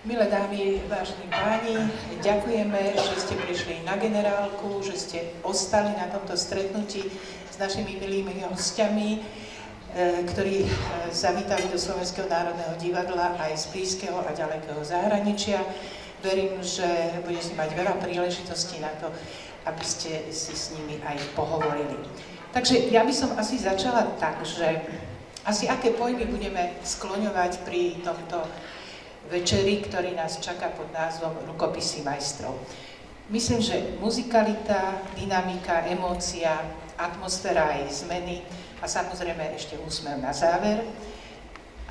Milé dámy, vážení páni, ďakujeme, že ste prišli na generálku, že ste ostali na tomto stretnutí s našimi milými hostiami, ktorí zavítali do Slovenského národného divadla aj z blízkeho a ďalekého zahraničia. Verím, že budete mať veľa príležitostí na to, aby ste si s nimi aj pohovorili. Takže ja by som asi začala tak, že asi aké pojmy budeme skloňovať pri tomto večeri, ktorý nás čaká pod názvom Rukopisy majstrov. Myslím, že muzikalita, dynamika, emócia, atmosféra aj zmeny a samozrejme ešte úsmev na záver,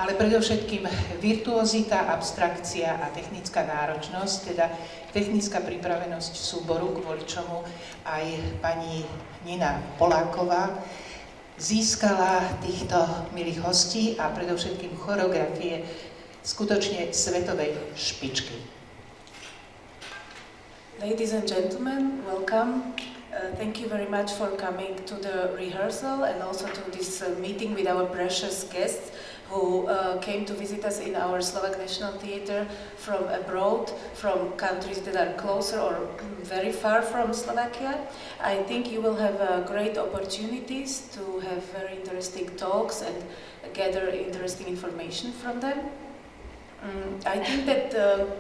ale predovšetkým virtuozita, abstrakcia a technická náročnosť, teda technická pripravenosť súboru, kvôli čomu aj pani Nina Poláková získala týchto milých hostí a predovšetkým choreografie skutočne svetovej špičky. Ladies and gentlemen, welcome. Thank you very much for coming to the rehearsal and also to this meeting with our precious guests who came to visit us in our Slovak National Theatre from abroad, from countries that are closer or very far from Slovakia. I think you will have great opportunities to have very interesting talks and gather interesting information from them. I think that the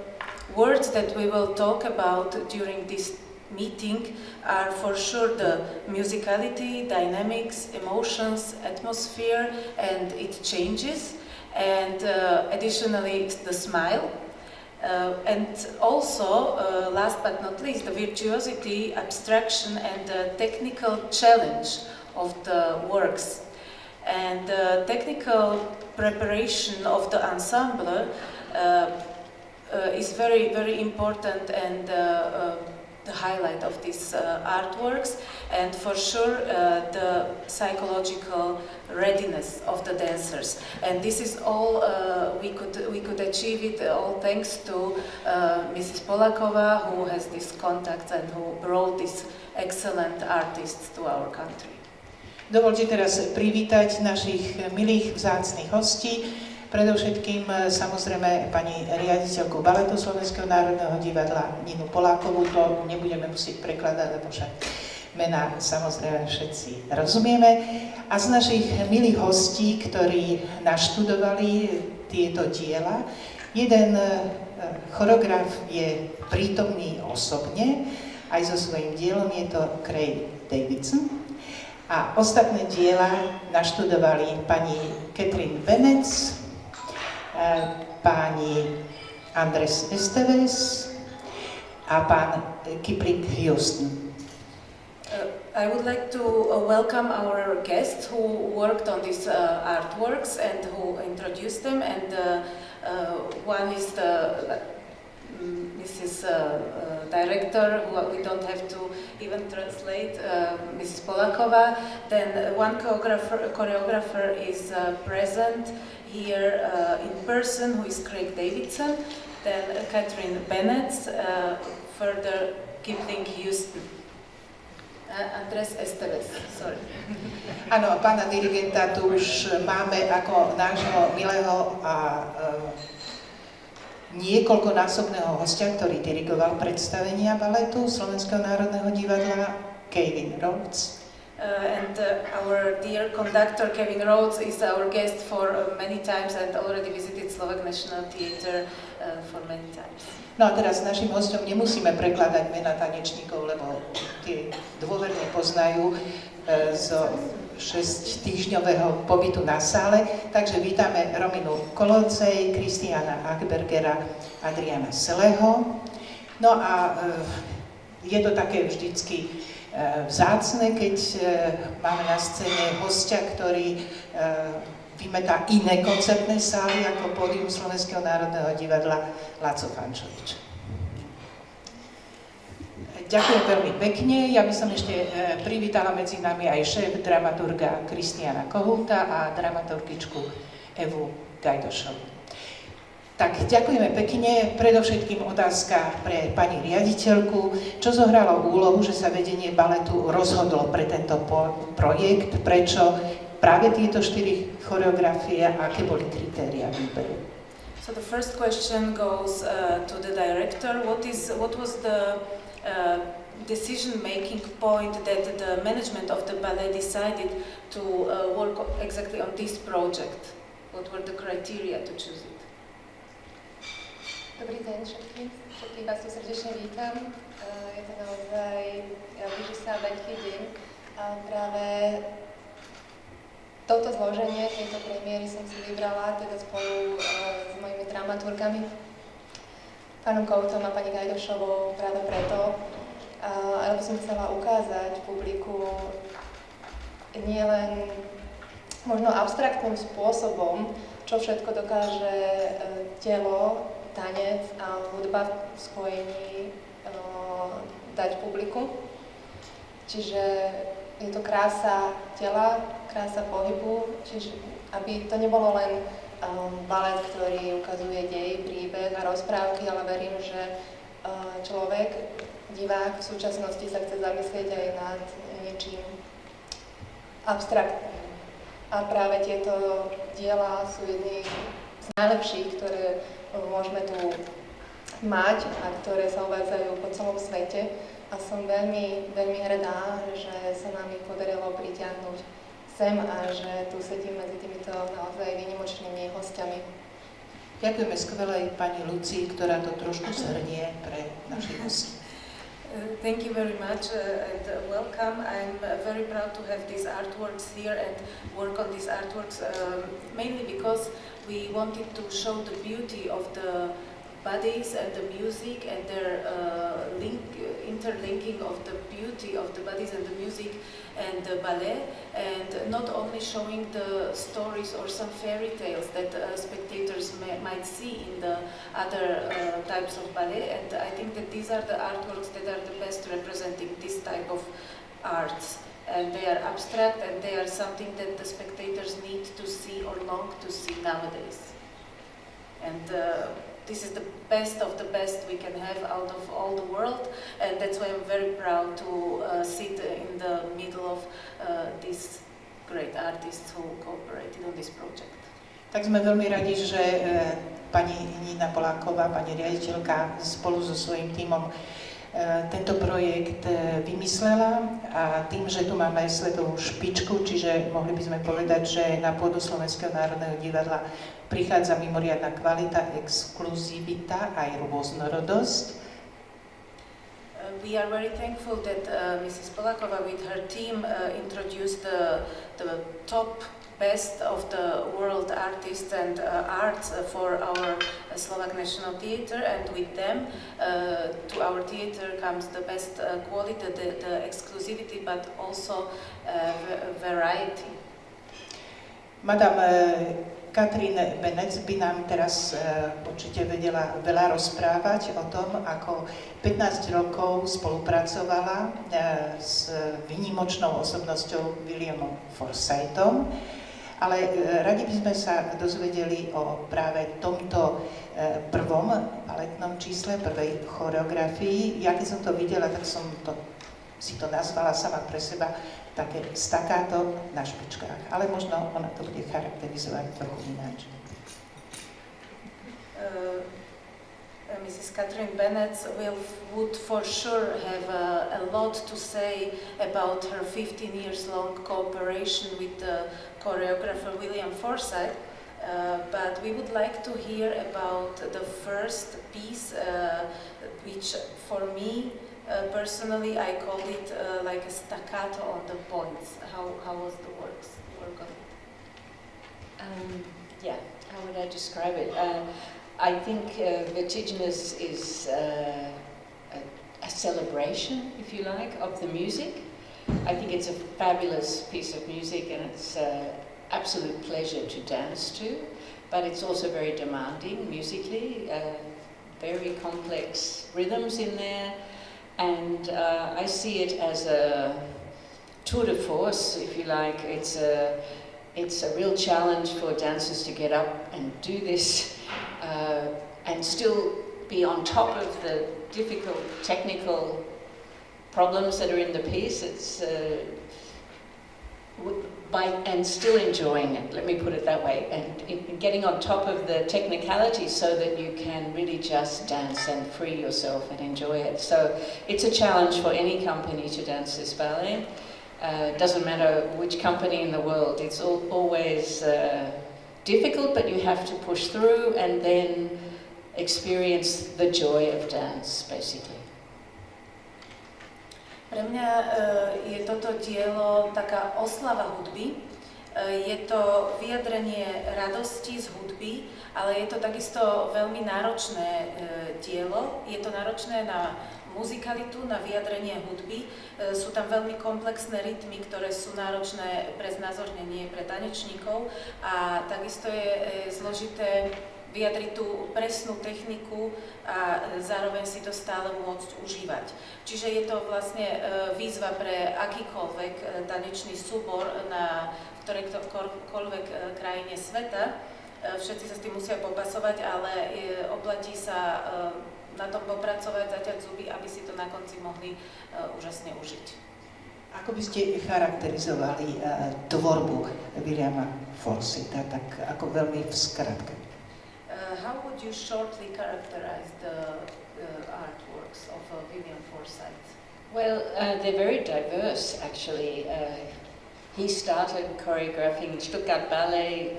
words that we will talk about during this meeting are for sure the musicality, dynamics, emotions, atmosphere, and it changes, and additionally the smile, and also, last but not least, the virtuosity, abstraction, and the technical challenge of the works. And the technical preparation of the ensemble is very, very important and the highlight of these artworks, and for sure the psychological readiness of the dancers. And this is all we could achieve it all thanks to Mrs. Polakova, who has these contacts and who brought these excellent artists to our country. Dovoľte teraz privítať našich milých vzácnych hostí, predovšetkým samozrejme pani riaditeľku Baletu Slovenského národného divadla Ninu Polákovú, to nebudeme musieť prekladať, lebo však mená samozrejme všetci rozumieme. A z našich milých hostí, ktorí naštudovali tieto diela, jeden choreograf je prítomný osobne, aj so svojím dielom, je to Davidson. A ostatné diela naštudovali pani Catherine Bennett, pani Andres Esteves a pán Kipling Houston. I would like to welcome our guests who worked on these artworks and who introduced them, and one is the Mrs. Director, who we don't have to even translate, Mrs. Polakova. Then one choreographer is present here in person, who is Davidson. Then Catherine Bennett, further Kipling Houston. Andres Esteves, sorry. Áno, pána dirigenta tu už máme ako nášho milého a niekoľkonásobného hostia, ktorý dirigoval predstavenia Baletu Slovenského národného divadla, Kevin Rhodes. Our dear conductor Kevin Rhodes is our guest for many times and already visited Slovak National Theatre for many times. No a teraz našim hosťom nemusíme prekladať mená tanečníkov, lebo tie dôverne poznajú zo 6-týždňového pobytu na sále. Takže vítame Rominu Koloncej, Kristiána Achbergera, Adriana Seleho. No a je to také vždycky vzácne, keď máme na scéne hostia, ktorý vymetá iné koncertné sály ako pódium Slovenského národného divadla, Laco Fančovič. Ďakujem veľmi pekne. Ja by som ešte privítala medzi nami aj šéf dramaturga Kristiána Kohúta a dramaturgičku Evu Gajdošovu. Tak, ďakujeme pekne. Predovšetkým otázka pre pani riaditeľku. Čo zohralo úlohu, že sa vedenie baletu rozhodlo pre tento projekt? Prečo práve tieto 4 choreografie a aké boli kritéria výberu? So the first question goes to the director. What was the decision-making point that the management of the ballet decided to work exactly on this project? What were the criteria to choose it? Dobrý deň všetkých vás tu srdečne vítam. Je to naozaj, blíži sa veľký deň a práve toto zloženie tejto premiéry som si vybrala teda spolu s mojimi dramaturgami, pánom Koutom a pani Gajdošovou práve preto, lebo som chcela ukázať publiku nielen možno abstraktným spôsobom, čo všetko dokáže telo, tanec a hudba v spojení dať publiku. Čiže je to krása tela, krása pohybu, čiže aby to nebolo len balet, ktorý ukazuje dej, príbeh a rozprávky, ale verím, že človek, divák v súčasnosti sa chce zamyslieť aj nad niečím abstraktným. A práve tieto diela sú jedny z najlepších, ktoré môžeme tu mať a ktoré sa uvádzajú po celom svete. A som veľmi, veľmi hrdá, že sa nám ich podarilo pritiahnuť sem a že tu sedím medzi týmito naozaj výnimočnými hostiami. Ďakujeme skvelej pani Lucii, ktorá to trošku zhrnie pre našich hostí. Thank you very much and welcome. I'm very proud to have these artworks here and work on these artworks mainly because we wanted to show the beauty of the bodies and the music and their interlinking of the beauty of the bodies and the music and the ballet, and not only showing the stories or some fairy tales that spectators might see in the other types of ballet. And I think that these are the artworks that are the best representing this type of arts. And they are abstract and they are something that the spectators need to see or long to see nowadays. And this is the best of the best we can have out of all the world, and that's why I'm very proud to sit in the middle of these great artists who cooperated on this project. Tak sme veľmi radi, že pani Nina Poláková, pani riaditeľka, spolu so svojím tímom tento projekt vymyslela a tým, že tu máme svetovú špičku, čiže mohli by sme povedať, že na pôdu Slovenského národného divadla prichádza mimoriadna kvalita, exkluzivita aj rôznorodosť. We are very thankful that Mrs. Polakova with her team introduced the top best of the world artists and arts for our Slovak National Theatre, and with them to our theatre comes the best quality, the exclusivity, but also variety. Madame Katrin Benec by nám teraz určite vedela veľa rozprávať o tom, ako 15 rokov spolupracovala s výnimočnou osobnosťou Williamom Forsythom. Ale radi by sme sa dozvedeli o práve tomto prvom baletnom čísle, prvej choreografii. Ja keď som to videla, tak som si to nazvala sama pre seba také staccato na špičkách. Ale možno ona to bude charakterizovať trochu ináč. Mrs. Catherine Bennett would for sure have a lot to say about her 15 years long cooperation with the choreographer William Forsythe, but we would like to hear about the first piece, which for me personally I called it like a staccato on the points. How was the work on it? Yeah, how would I describe it? I think Vertiginous is a celebration, if you like, of the music. I think it's a fabulous piece of music and it's an absolute pleasure to dance to, but it's also very demanding musically, very complex rhythms in there, and I see it as a tour de force, if you like. It's a real challenge for dancers to get up and do this and still be on top of the difficult technical problems that are in the piece. and still enjoying it, let me put it that way, and getting on top of the technicality so that you can really just dance and free yourself and enjoy it. So it's a challenge for any company to dance this ballet. Doesn't matter which company in the world, it's always difficult, but you have to push through and then experience the joy of dance, basically. Pre mňa je toto dielo taká oslava hudby. Je to vyjadrenie radosti z hudby, ale je to takisto veľmi náročné dielo. Je to náročné na muzikalitu, na vyjadrenie hudby. Sú tam veľmi komplexné rytmy, ktoré sú náročné pre znázornenie, pre tanečníkov a takisto je zložité vyjadriť tú presnú techniku a zároveň si to stále môcť užívať. Čiže je to vlastne výzva pre akýkoľvek tanečný súbor na ktorejkoľvek krajine sveta. Všetci sa s tým musia popasovať, ale oplatí sa na tom popracovať, zaťať zuby, aby si to na konci mohli úžasne užiť. Ako by ste charakterizovali tvorbu Williama Forsythe, tak ako veľmi v skratke? How would you shortly characterize the artworks of William Forsythe? Well, they're very diverse, actually. He started choreographing Stuttgart Ballet,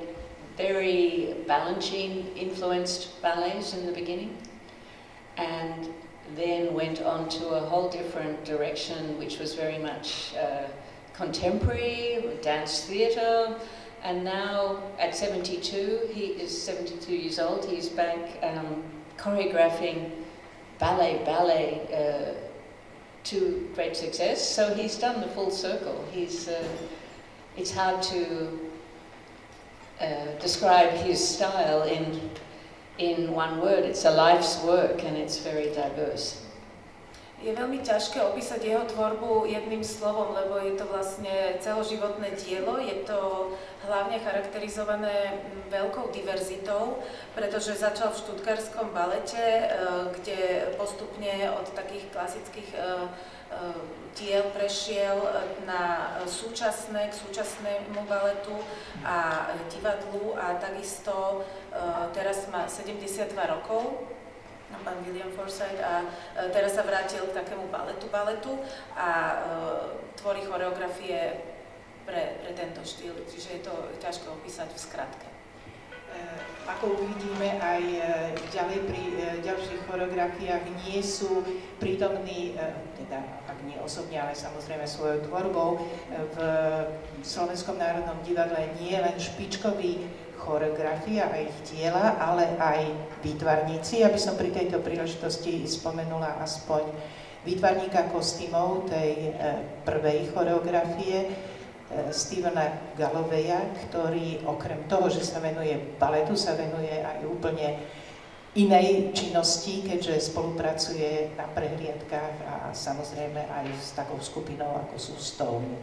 very Balanchine-influenced ballets in the beginning, and then went on to a whole different direction, which was very much contemporary, dance theatre. And now, at 72, he is 72 years old, he's back choreographing ballet to great success. So he's done the full circle. It's hard to describe his style in one word. It's a life's work and it's very diverse. Je veľmi ťažké opísať jeho tvorbu jedným slovom, lebo je to vlastne celoživotné dielo. Je to hlavne charakterizované veľkou diverzitou, pretože začal v štutgarskom balete, kde postupne od takých klasických diel prešiel k súčasnému baletu a divadlu a takisto teraz má 72 rokov. Pán William Forsythe a teraz sa vrátil k takému baletu a tvorí choreografie pre tento štýl, čiže je to ťažko opísať v skratke. Ako uvidíme aj ďalej pri ďalších choreografiách nie sú prítomní, teda ak nie osobne, ale samozrejme svojou tvorbou, v Slovenskom národnom divadle nie len špičkoví choreografia a ich diela, ale aj výtvarníci. Ja by som pri tejto príležitosti spomenula aspoň výtvarníka kostýmov tej prvej choreografie, Stephena Galloweya, ktorý okrem toho, že sa venuje baletu, sa venuje aj úplne inej činnosti, keďže spolupracuje na prehliadkách a samozrejme aj s takou skupinou, ako sú Stone.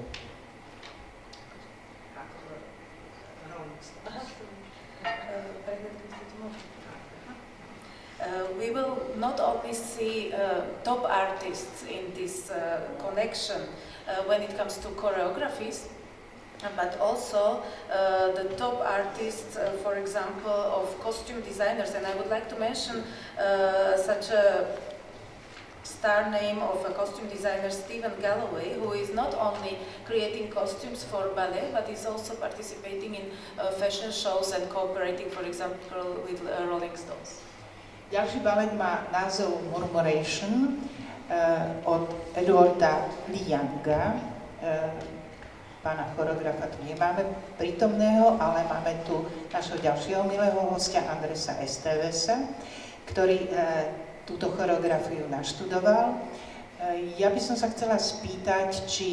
We will not only see top artists in this connection when it comes to choreographies, but also the top artists, for example, of costume designers. And I would like to mention such a star name of a costume designer, Stephen Galloway, who is not only creating costumes for ballet, but is also participating in fashion shows and cooperating, for example, with Rolling Stones. Ďalší balet má názov Murmuration od Edwarda Lianga. Pána choreografa tu nemáme prítomného, ale máme tu našho ďalšieho milého hostia, Andresa Estevesa, ktorý túto choreografiu naštudoval. Ja by som sa chcela spýtať, či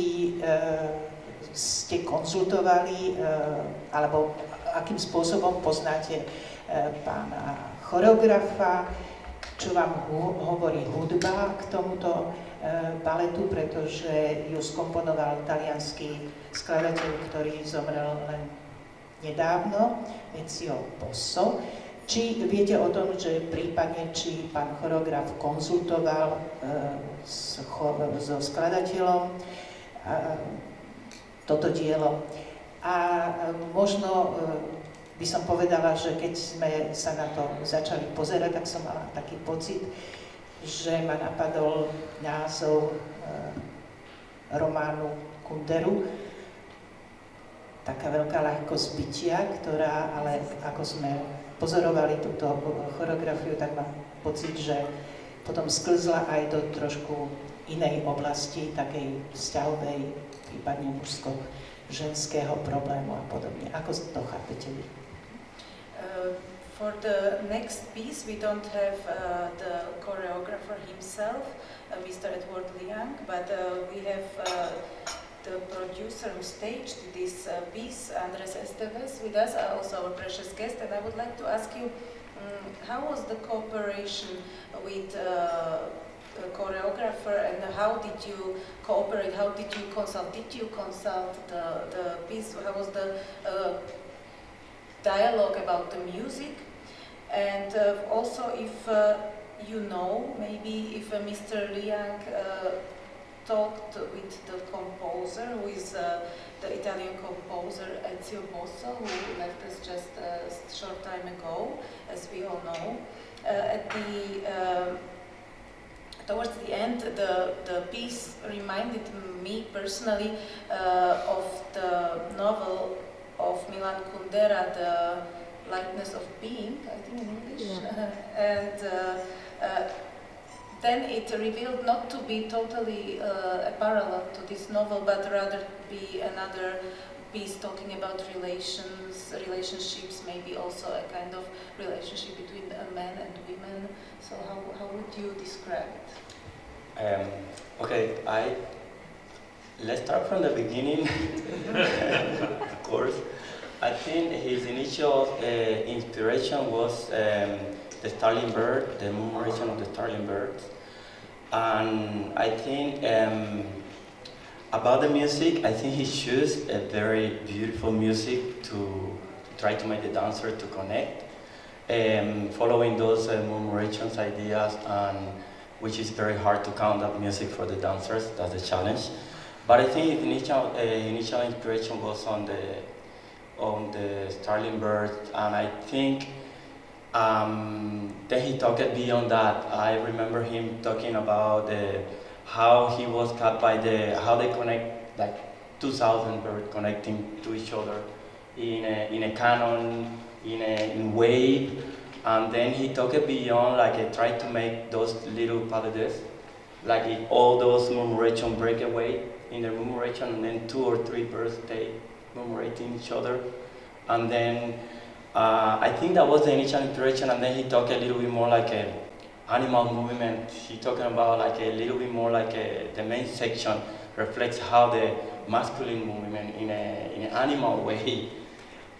ste konzultovali, alebo akým spôsobom poznáte pána choreografa, čo vám hovorí hudba k tomuto baletu, pretože ju skomponoval taliansky skladateľ, ktorý zomrel len nedávno, Ezio Posso. Či viete o tom, že prípadne, či pán choreograf konzultoval so skladateľom toto dielo. A možno by som povedala, že keď sme sa na to začali pozerať, tak som mala taký pocit, že ma napadol názov románu Kunderu, taká veľká ľahkosť bytia, ktorá, ale ako sme pozorovali túto choreografiu, tak mám pocit, že potom sklzla aj do trošku inej oblasti, takej vzťahovej, prípadne mužsko-ženského problému a podobne. Ako to chápete vy? For the next piece, we don't have the choreographer himself, Mr. Edwaard Liang, but we have the producer who staged this piece, Andres Esteves, with us, also our precious guest. And I would like to ask you, how was the cooperation with a choreographer, and how did you cooperate? How did you consult? Did you consult the piece? How was the dialogue about the music? And also, if you know, maybe if Mr. Liang talked with the composer, who is the Italian composer Ezio Bosso, who left us just a short time ago, as we all know. Towards the end, the piece reminded me personally of the novel of Milan Kundera, The Lightness of Being, I think in English. Yeah. And then it revealed not to be totally a parallel to this novel, but rather be another piece talking about relationships, maybe also a kind of relationship between a man and women. So how would you describe it? Okay, let's start from the beginning. Of course, I think his initial inspiration was the starling bird, the murmuration of the starling birds. And I think about the music, I think he chose a very beautiful music to try to make the dancer to connect, following those murmurations, ideas, and which is very hard to count that music for the dancers. That's the challenge. But I think his initial inspiration was on the starling birds, and I think then he talked beyond that. I remember him talking about how he was caught by how they connect, like 2,000 birds connecting to each other in a canon, in a wave, and then he talked beyond, like tried to make those little paladins, like if all those murmuration break away in the murmuration, and then 2 or 3 birds stay murmurating each other, and then I think that was the initial inspiration. And then he talked a little bit more like a animal movement. He talking about like a little bit more like the main section reflects how the masculine movement in an animal way,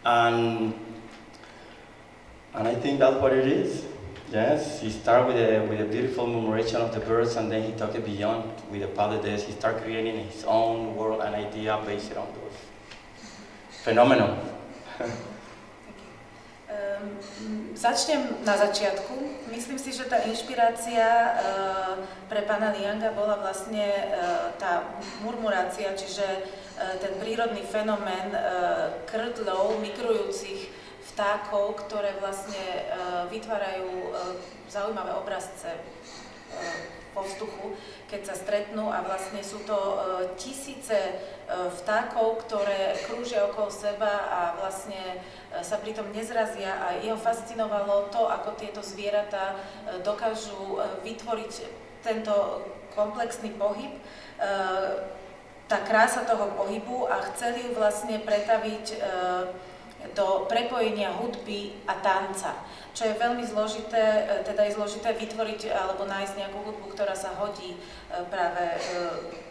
and I think that's what it is. Yes, he started with a beautiful murmuration of the birds, and then he took it beyond with the paladins. He started creating his own world and idea based on those phenomena. Začnem na začiatku. Myslím si, že tá inšpirácia pre pána Lianga bola vlastne tá murmurácia, čiže ten prírodný fenomén krdlov migrujúcich vtákov, ktoré vlastne vytvárajú zaujímavé obrazce po vzduchu, keď sa stretnú, a vlastne sú to tisíce vtákov, ktoré krúžia okolo seba a vlastne sa pritom nezrazia, a jeho fascinovalo to, ako tieto zvieratá dokážu vytvoriť tento komplexný pohyb, tá krása toho pohybu, a chceli ju vlastne pretaviť do prepojenia hudby a tanca, čo je veľmi zložité, teda je zložité vytvoriť alebo nájsť nejakú hudbu, ktorá sa hodí práve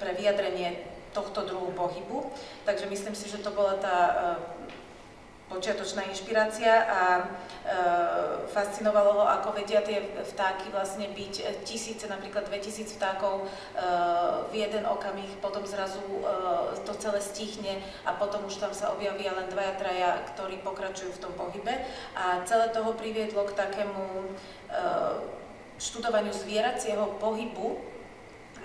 pre vyjadrenie tohto druhu pohybu. Takže myslím si, že to bola tá počiatočná inšpirácia, a fascinovalo ho, ako vedia tie vtáky vlastne byť tisíce, napríklad 2000 vtákov v jeden okamih, potom zrazu to celé stichne a potom už tam sa objavia len 2-3, ktorí pokračujú v tom pohybe, a celé toho priviedlo k takému študovaniu zvieracieho pohybu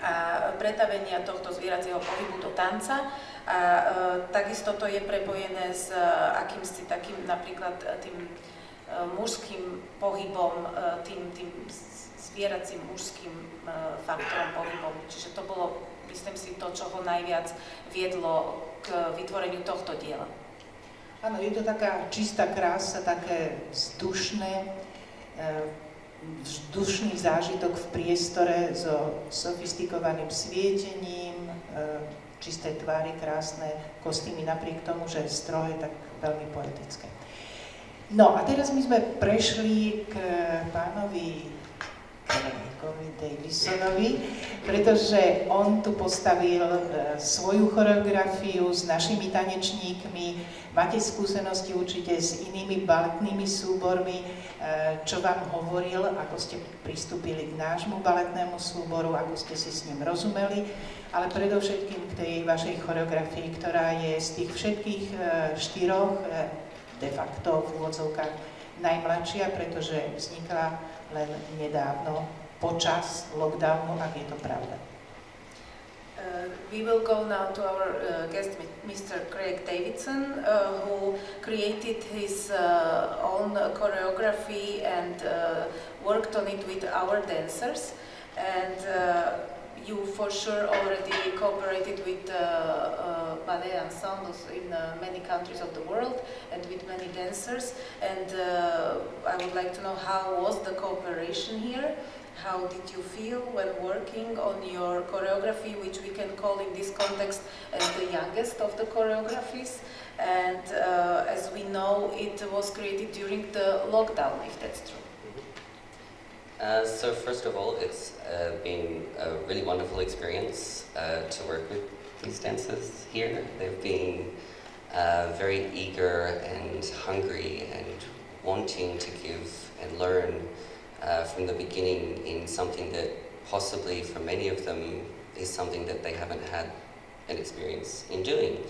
a pretavenia tohto zvieracieho pohybu do tanca. A takisto to je prepojené s akýmsi takým napríklad tým mužským pohybom, tým zvieracím mužským faktorom pohybom. Čiže to bolo, myslím si, to, čo ho najviac viedlo k vytvoreniu tohto diela. Áno, je to taká čistá krása, také vzdušný zážitok v priestore so sofistikovaným svietením, čisté tvary, krásne kostýmy, napriek tomu, že stroje tak veľmi poetické. No a teraz my sme prešli k pánovi Davidsonovi, pretože on tu postavil svoju choreografiu s našimi tanečníkmi. Máte skúsenosti určite s inými baletnými súbormi, čo vám hovoril, ako ste pristúpili k nášmu baletnému súboru, ako ste si s ním rozumeli, ale predovšetkým k tej vašej choreografii, ktorá je z tých všetkých štyroch de facto v úvodzovkách najmladšia, pretože vznikla len nedávno počas lockdownu, ak je to pravda. We will go now to our guest, Mr. Craig Davidson, who created his own choreography and worked on it with our dancers. And you for sure already cooperated with ballet ensembles in many countries of the world and with many dancers. And I would like to know, how was the cooperation here? How did you feel when working on your choreography, which we can call in this context as the youngest of the choreographies? And as we know, it was created during the lockdown, if that's true. So first of all, it's been a really wonderful experience to work with these dancers here. They've been very eager and hungry and wanting to give and learn from the beginning in something that possibly for many of them is something that they haven't had an experience in doing.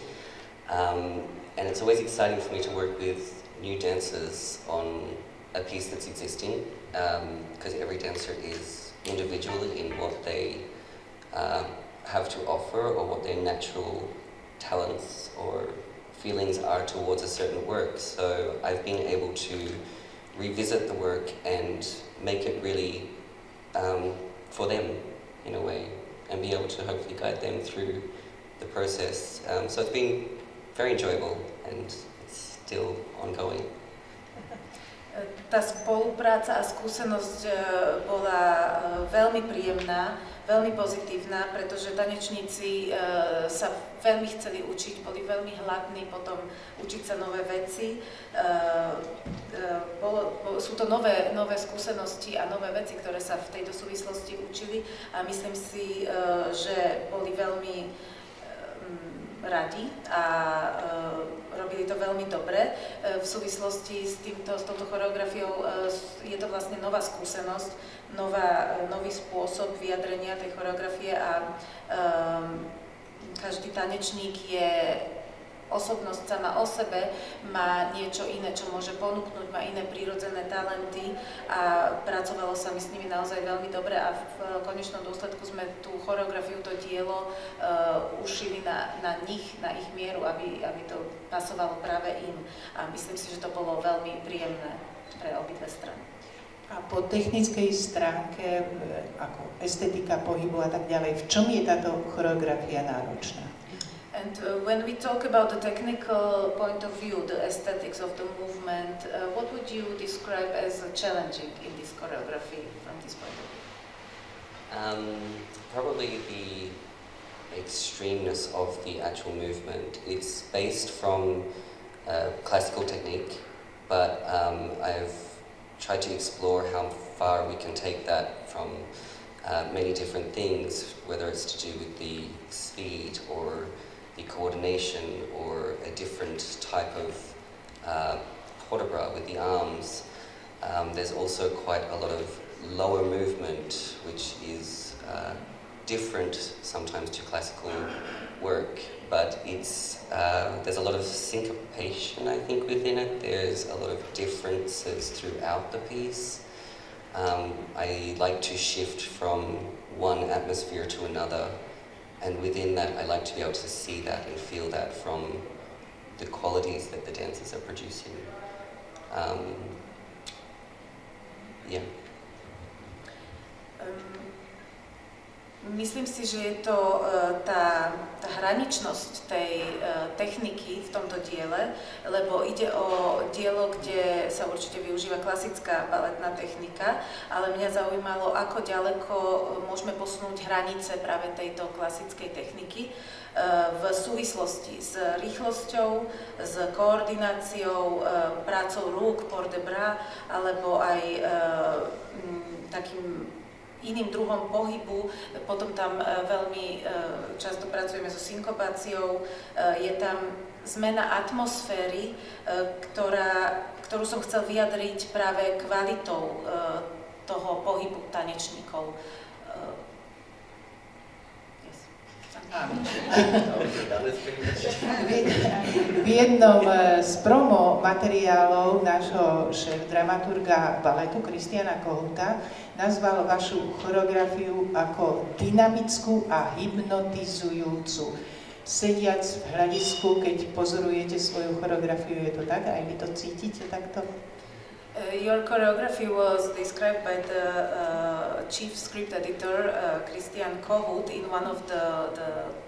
And it's always exciting for me to work with new dancers on a piece that's existing, because every dancer is individual in what they have to offer or what their natural talents or feelings are towards a certain work. So I've been able to revisit the work and make it really for them in a way, and be able to hopefully guide them through the process. So it's been very enjoyable and it's still ongoing. Tá spolupráca a skúsenosť bola veľmi príjemná, veľmi pozitívna, pretože tanečníci sa veľmi chceli učiť, boli veľmi hladní potom učiť sa nové veci. Sú to nové skúsenosti a nové veci, ktoré sa v tejto súvislosti učili, a myslím si, že boli veľmi radi a robili to veľmi dobre. V súvislosti s touto choreografiou je to vlastne nová skúsenosť, nový spôsob vyjadrenia tej choreografie a každý tanečník je osobnosť sama o sebe, má niečo iné, čo môže ponúknuť, má iné prírodzené talenty a pracovalo sa mi s nimi naozaj veľmi dobre a v konečnom dôsledku sme tú choreografiu, to dielo ušili na nich, na ich mieru, aby to pasovalo práve im. A myslím si, že to bolo veľmi príjemné pre obidve strany. A po technickej stránke, ako estetika pohybu a tak ďalej, v čom je táto choreografia náročná? And when we talk about the technical point of view, the aesthetics of the movement, what would you describe as challenging in this choreography from this point of view? Probably the extremeness of the actual movement. It's based from classical technique, but I've tried to explore how far we can take that from many different things, whether it's to do with the speed or the coordination or a different type of portebra with the arms. There's also quite a lot of lower movement, which is different sometimes to classical work, but it's there's a lot of syncopation, I think, within it. There's a lot of differences throughout the piece. I like to shift from one atmosphere to another And within that, I like to be able to see that and feel that from the qualities that the dancers are producing. Yeah. Myslím si, že je to tá hraničnosť tej techniky v tomto diele, lebo ide o dielo, kde sa určite využíva klasická baletná technika, ale mňa zaujímalo, ako ďaleko môžeme posunúť hranice práve tejto klasickej techniky v súvislosti s rýchlosťou, s koordináciou, prácou rúk, port de bras, alebo aj takým iným druhom pohybu. Potom tam veľmi často pracujeme so synkopáciou. Je tam zmena atmosféry, ktorú som chcel vyjadriť práve kvalitou toho pohybu tanečníkov. V jednom z promo materiálov nášho šéf-dramaturga baletu Kristiana Kohuta nazval vašu choreografiu ako dynamickú a hypnotizujúcu. Sediac v hľadisku, keď pozorujete svoju choreografiu, je to tak? Aj vy to cítite takto? Your choreography was described by the chief script editor, Christian Kohut, in one of the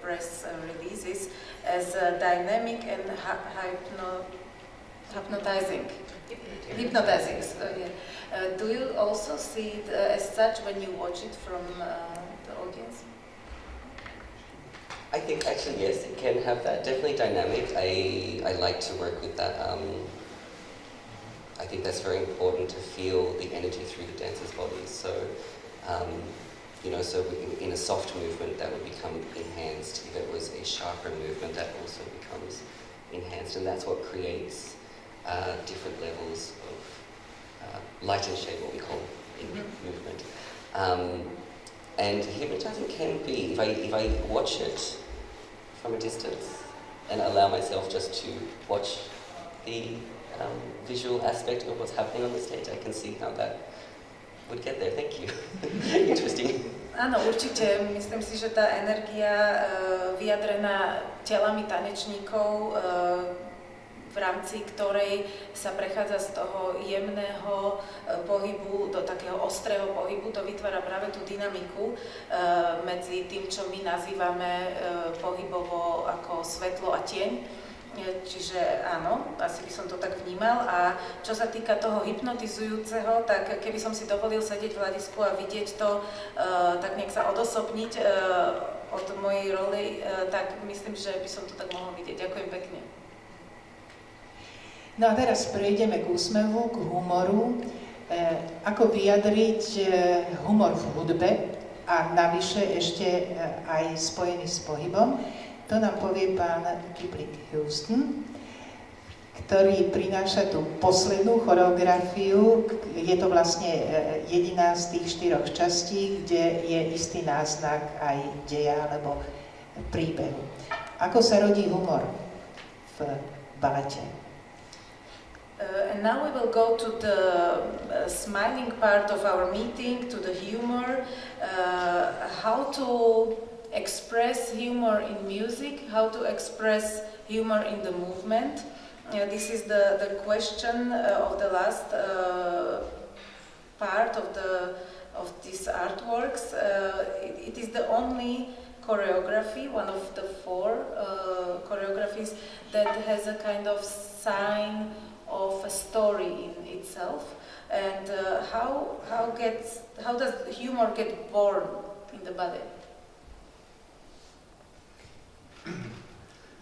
press releases as dynamic and hypnotizing. Hypnotizing. So, yeah. Do you also see it as such when you watch it from the audience? I think actually yes, it can have that. Definitely dynamic. I like to work with that. I think that's very important to feel the energy through the dancers' bodies. So, so in a soft movement that would become enhanced. If it was a sharper movement, that also becomes enhanced, and that's what creates different levels of light and shade, what we call in movement. And hypnotizing can be, if I watch it from a distance and allow myself just to watch the visual aspect of what's happening on the stage, I can see how that would get there. Thank you. Interesting. Áno, určite. Myslím si, že tá energia vyjadrená telami tanečníkov, v rámci ktorej sa prechádza z toho jemného pohybu do takého ostrého pohybu, to vytvára práve tú dynamiku medzi tým, čo my nazývame pohybovo ako svetlo a tieň. Čiže áno, asi by som to tak vnímal. A čo sa týka toho hypnotizujúceho, tak keby som si dovolil sedieť v hľadisku a vidieť to, tak nejak sa odosobniť od mojej roli, tak myslím, že by som to tak mohol vidieť. Ďakujem pekne. No a teraz prejdeme k úsmevu, k humoru. Ako vyjadriť humor v hudbe a navyše ešte aj spojený s pohybom. To nám povie pán Kipling Houston, ktorý prináša tú poslednú choreografiu. Je to vlastne jediná z tých 4 častí, kde je istý náznak aj deja alebo príbehu. Ako sa rodí humor v balete? And now we will go to the smiling part of our meeting, to the humor, how to express humor in music, how to express humor in the movement. This is the question of the last part of these artworks. It is the only choreography, one of the 4 choreographies that has a kind of sign of a story in itself. And how does humor get born in the ballet?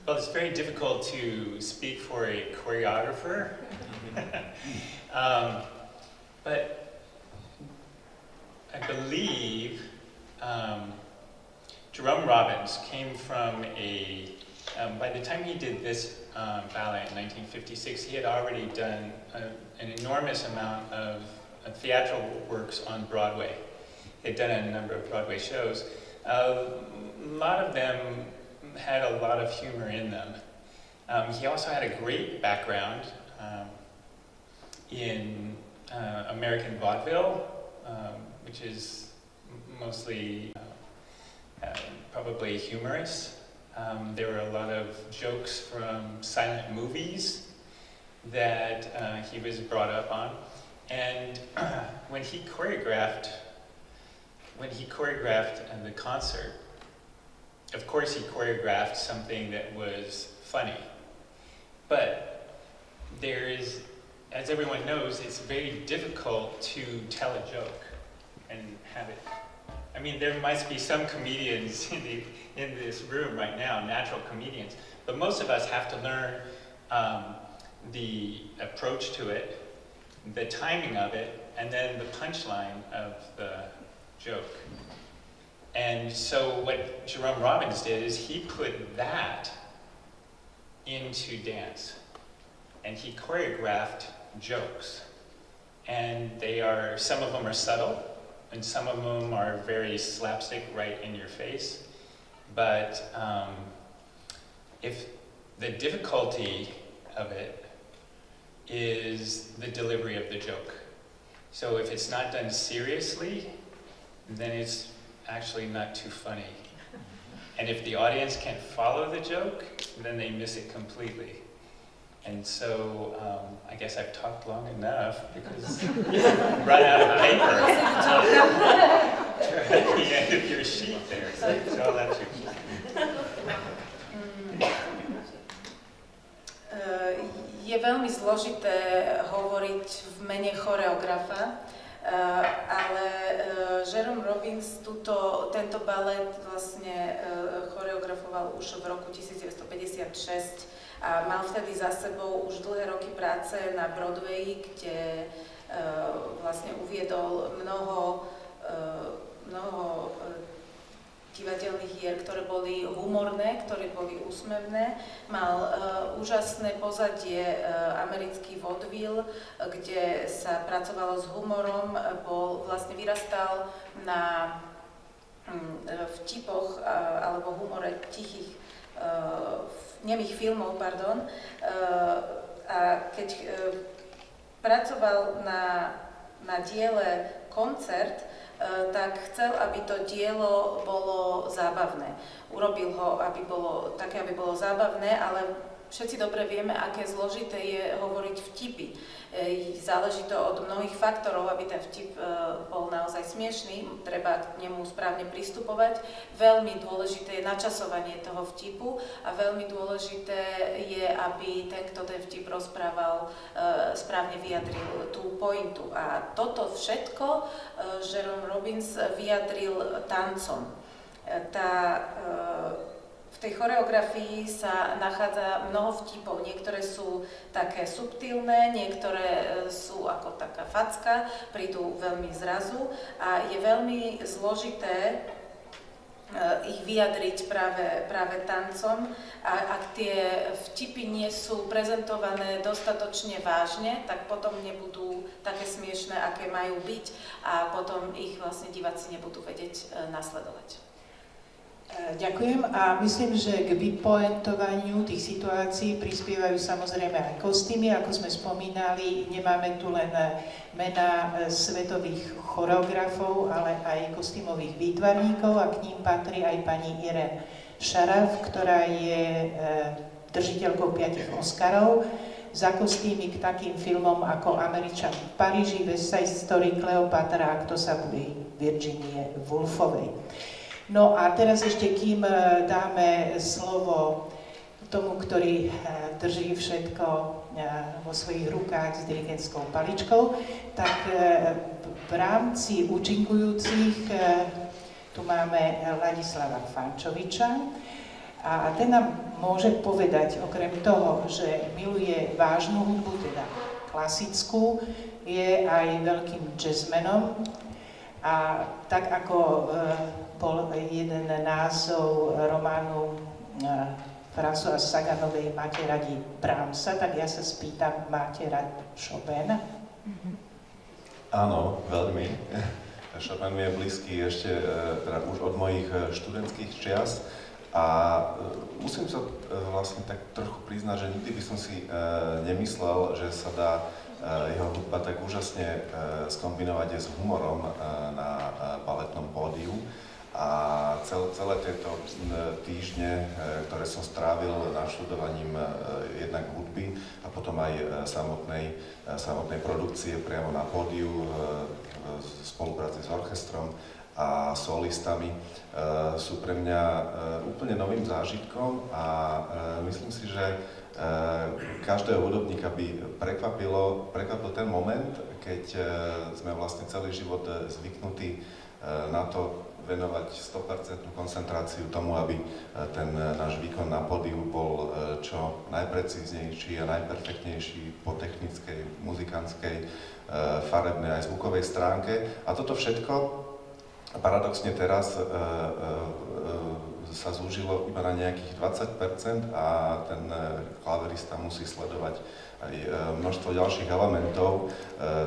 Well, it's very difficult to speak for a choreographer, but I believe Jerome Robbins came from by the time he did this ballet in 1956, he had already done an enormous amount of theatrical works on Broadway. He had done a number of Broadway shows. A lot of them had a lot of humor in them. He also had a great background in American vaudeville, which is mostly probably humorous. There were a lot of jokes from silent movies that he was brought up on. And when he choreographed the concert, of course he choreographed something that was funny. But there is, as everyone knows, it's very difficult to tell a joke and have it. I mean, there must be some comedians in this room right now, natural comedians, but most of us have to learn the approach to it, the timing of it, and then the punchline of the joke. And so what Jerome Robbins did is he put that into dance, and he choreographed jokes. And some of them are subtle, and some of them are very slapstick, right in your face. But if the difficulty of it is the delivery of the joke. So if it's not done seriously, then it's actually not too funny. And if the audience can't follow the joke, then they miss it completely. And so I guess I've talked long enough because I've run out of paper. At the end of your sheet there. So that's your sheet. Je veľmi zložité hovoriť v mene choreografa, ale Jerome Robbins tento balet vlastne choreografoval už v roku 1956 a mal vtedy za sebou už dlhé roky práce na Broadwayi, kde vlastne uviedol mnoho divadelných hier, ktoré boli humorné, ktoré boli úsmevné. Mal úžasné pozadie, americký vaudeville, kde sa pracovalo s humorom, vlastne vyrastal na vtipoch alebo humore tichých, nemých filmov, pardon. A keď pracoval na diele Koncert, tak chcel, aby to dielo bolo zábavné. Urobil ho, aby bolo zábavné, ale všetci dobre vieme, aké zložité je hovoriť vtipy. Záleží to od mnohých faktorov, aby ten vtip bol naozaj smiešný, treba k nemu správne pristupovať. Veľmi dôležité je načasovanie toho vtipu a veľmi dôležité je, aby ten, kto ten vtip rozprával, správne vyjadril tú pointu. A toto všetko Jerome Robbins vyjadril tancom. V tej choreografii sa nachádza mnoho vtipov. Niektoré sú také subtilné, niektoré sú ako taká facka, prídu veľmi zrazu a je veľmi zložité ich vyjadriť práve tancom. A ak tie vtipy nie sú prezentované dostatočne vážne, tak potom nebudú také smiešné, aké majú byť a potom ich vlastne diváci nebudú vedieť nasledovať. Ďakujem a myslím, že k vypoentovaniu tých situácií prispievajú samozrejme aj kostýmy. Ako sme spomínali, nemáme tu len mená svetových choreografov, ale aj kostýmových výtvarníkov a k ním patrí aj pani Irene Sharaff, ktorá je držiteľkou 5 Oscarov za kostýmy k takým filmom ako Američan v Paríži, West Side Story, Kleopatra a Kto sa bojí Virginie Woolfovej. No a teraz ešte, kým dáme slovo tomu, ktorý drží všetko vo svojich rukách s dirigentskou paličkou, tak v rámci účinkujúcich tu máme Ladislava Fančoviča a ten nám môže povedať, okrem toho, že miluje vážnu hudbu, teda klasickú, je aj veľkým jazzmenom a tak ako bol jeden názov románu Françoise Saganovej Máte radi Brahmsa, tak ja sa spýtam, máte rád Chopina? Áno, veľmi. Chopin mi je blízky ešte teda už od mojich študentských čias a musím sa vlastne tak trochu priznať, že nikdy by som si nemyslel, že sa dá jeho hudba tak úžasne skombinovať aj s humorom na baletnom pódiu. A celé tieto týždne, ktoré som strávil naštudovaním jednak hudby a potom aj samotnej produkcie priamo na pódiu v spolupráci s orchestrom a solistami, sú pre mňa úplne novým zážitkom a myslím si, že každého hudobníka by prekvapil ten moment, keď sme vlastne celý život zvyknutí na to venovať 100% koncentráciu tomu, aby ten náš výkon na pódiu bol čo najprecíznejší a najperfektnejší po technickej, muzikantskej, farebnej aj zvukovej stránke. A toto všetko paradoxne teraz sa zúžilo iba na nejakých 20% a ten klaverista musí sledovať aj množstvo ďalších elementov,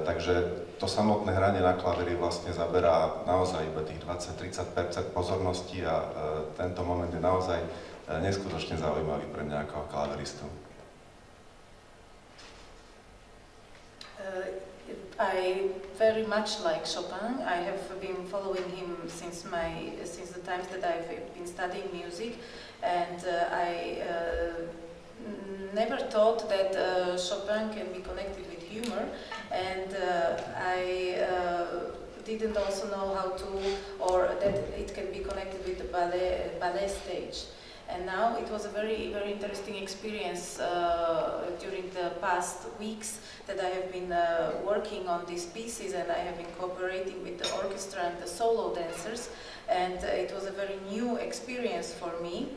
takže to samotné hranie na klaveri vlastne zaberá naozaj iba tých 20-30% pozornosti a tento moment je naozaj neskutočne zaujímavý pre mňa ako klaveristu. I very much like Chopin. I have been following him since the times that I've been studying music, and I never thought that Chopin can be connected with humor, and I didn't also know how to, or that it can be connected with the ballet stage. And now it was a very, very interesting experience during the past weeks that I have been working on these pieces, and I have been cooperating with the orchestra and the solo dancers, and it was a very new experience for me.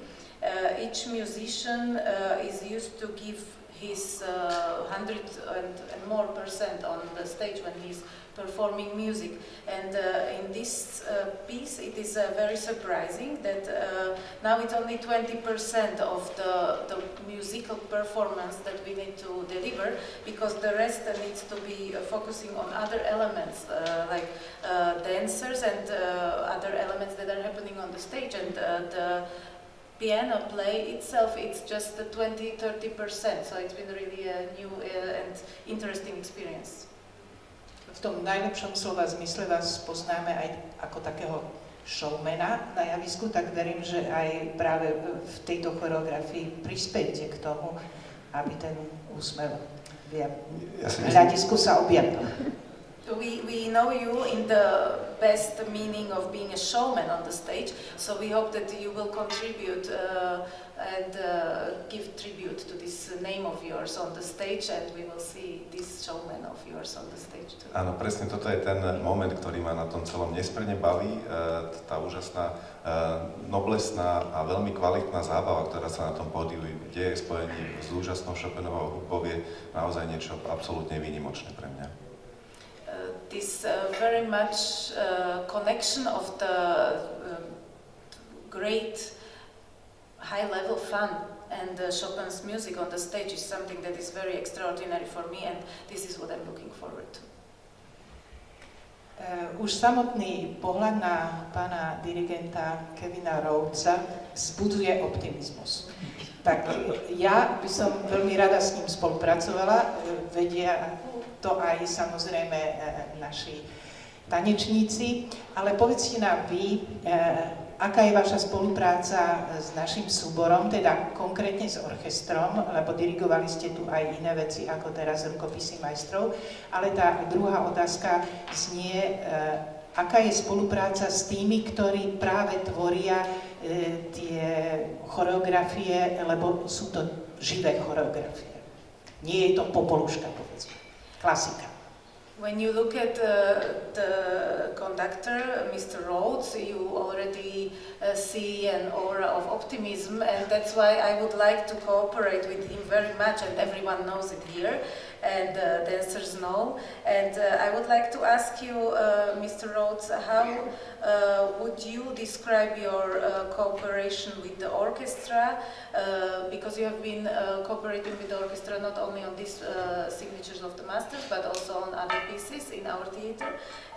Each musician is used to give his 100 and more % on the stage when he's performing music, and in this piece it is very surprising that now it's only 20% of the musical performance that we need to deliver, because the rest needs to be focusing on other elements like dancers and other elements that are happening on the stage, and the piano play itself, it's just 20-30%, so it's been really a new and interesting experience. V tom najlepšom slova zmysle vás poznáme aj ako takého showmana na javisku, tak verím, že aj práve v tejto choreografii prispiejete k tomu, aby ten úsmev v hľadisku sa objavil. We know you in the best meaning of being a showman on the stage, so we hope that you will contribute and give tribute to this name of yours on the stage, and we will see this showman of yours on the stage too. Áno, presne toto je ten moment, ktorý ma na tom celom nesmierne baví, tá úžasná, noblesná a veľmi kvalitná zábava, ktorá sa na tom pódiu deje, spojení s úžasnou Chopinovou hudbou, je naozaj niečo absolútne výnimočné pre mňa. This very much connection of the great high-level fun and Chopin's music on the stage is something that is very extraordinary for me, and this is what I'm looking forward to. Už samotný pohľad na pána dirigenta Kevina Rhodesa vzbudzuje optimizmus. Tak ja by som veľmi rada s ním spolupracovala, vedia to aj samozrejme naši tanečníci, ale povedzte nám vy, aká je vaša spolupráca s našim súborom, teda konkrétne s orchestrom, lebo dirigovali ste tu aj iné veci ako teraz Rukopisy majstrov, ale tá druhá otázka znie, aká je spolupráca s tými, ktorí práve tvoria tie choreografie, lebo sú to živé choreografie. Nie je to popoluška, povedzme. Klasika. When you look at the conductor, Mr. Rhodes, you already see an aura of optimism, and that's why I would like to cooperate with him very much, and everyone knows it here, and dancers know. And I would like to ask you, Mr. Rhodes, how would you describe your cooperation with the orchestra, because you have been cooperating with the orchestra not only on these signatures of the masters, but also on other pieces in our theater,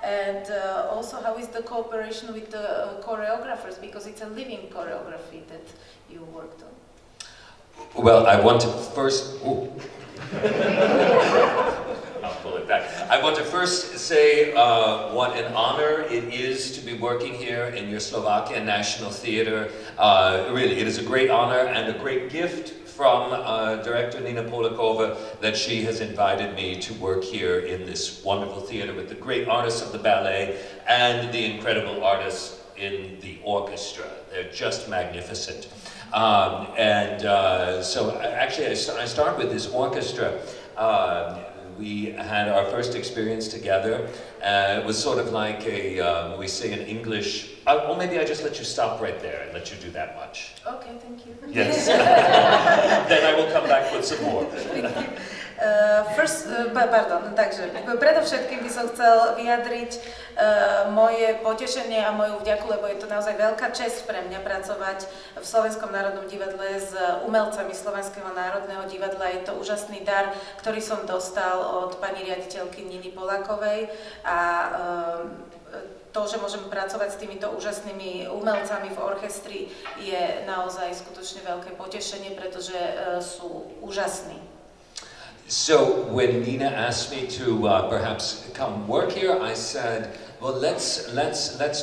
and also how is the cooperation with the choreographers, because it's a living choreography that you worked on. Well, I want to first I'll pull it back. I want to first say what an honor it is to be working here in your Slovakian National Theatre. Really, it is a great honor and a great gift from director Nina Polikova that she has invited me to work here in this wonderful theatre with the great artists of the ballet and the incredible artists in the orchestra. They're just magnificent. So actually I start with this orchestra. We had our first experience together. It was sort of like we say in English, or maybe I just let you stop right there and let you do that much. Okay, thank you. Yes. Then I will come back with some more. Takže predovšetkým by som chcel vyjadriť moje potešenie a moju vďaku, lebo je to naozaj veľká česť pre mňa pracovať v Slovenskom národnom divadle s umelcami Slovenského národného divadla. Je to úžasný dar, ktorý som dostal od pani riaditeľky Niny Polakovej a to, že môžem pracovať s týmito úžasnými umelcami v orchestri, je naozaj skutočne veľké potešenie, pretože sú úžasní. So when Nina asked me to perhaps come work here, I said, well, let's